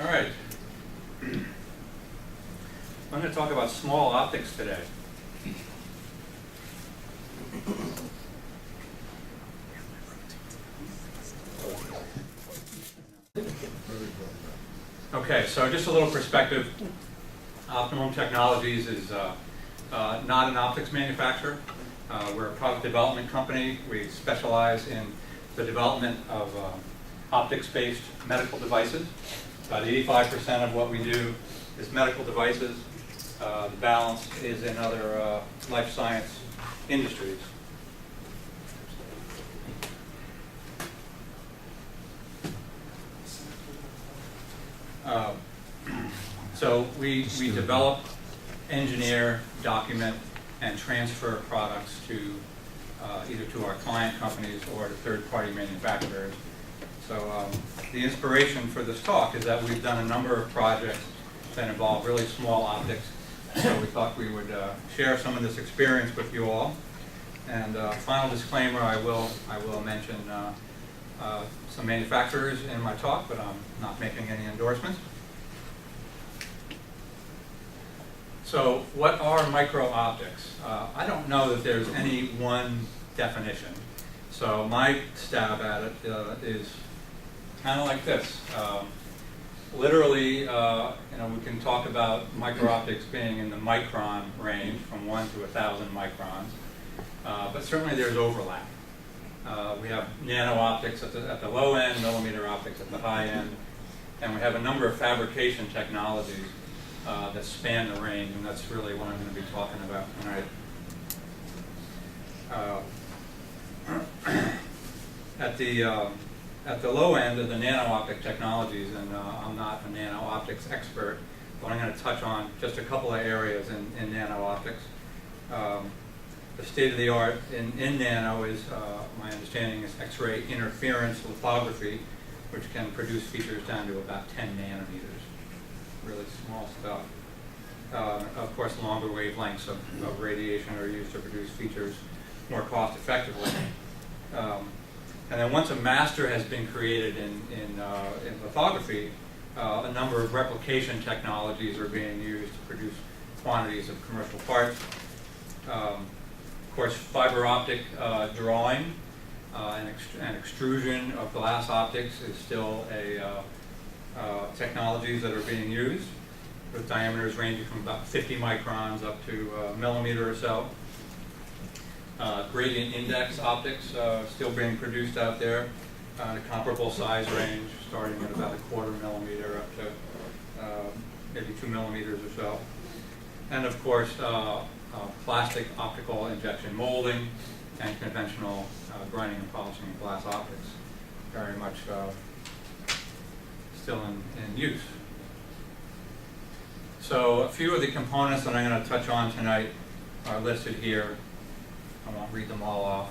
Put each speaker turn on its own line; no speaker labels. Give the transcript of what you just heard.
All right. I'm going to talk about small optics today. Okay, so just a little perspective. Optimum Technologies is not an optics manufacturer. We're a product development company. We specialize in the development of optics-based medical devices. About 85% of what we do is medical devices. The balance is in other life science industries. So we develop, engineer, document, and transfer products to either to our client companies or to third-party manufacturers. So the inspiration for this talk is that we've done a number of projects that involve really small optics. So we thought we would share some of this experience with you all. And final disclaimer, I will mention some manufacturers in my talk, but I'm not making any endorsements. So what are micro-optics? I don't know that there's any one definition. So my stab at it is kind of like this. Literally, we can talk about micro-optics being in the micron range, from 1 to 1,000 microns, but certainly there's overlap. We have nano-optics at the low end, millimeter optics at the high end, and we have a number of fabrication technologies that span the range, and that's really what I'm going to be talking about tonight. At the low end of the nano-optic technologies, and I'm not a nano-optics expert, but I'm going to touch on just a couple of areas in nano-optics. The state-of-the-art in nano is, my understanding, is X-ray interference lithography, which can produce features down to about 10 nanometers. Really small stuff. Of course, longer wavelengths of radiation are used to produce features more cost effectively. And then once a master has been created in lithography, a number of replication technologies are being used to produce quantities of commercial parts. Of course, fiber optic drawing and extrusion of glass optics is still technologies that are being used, with diameters ranging from about 50 microns up to a millimeter or so. Gradient index optics still being produced out there in a comparable size range, starting at about 1/4 millimeter up to maybe 2 millimeters or so. And of course, plastic optical injection molding and conventional grinding and polishing of glass optics, very much still in use. So a few of the components that I'm going to touch on tonight are listed here. I won't read them all off.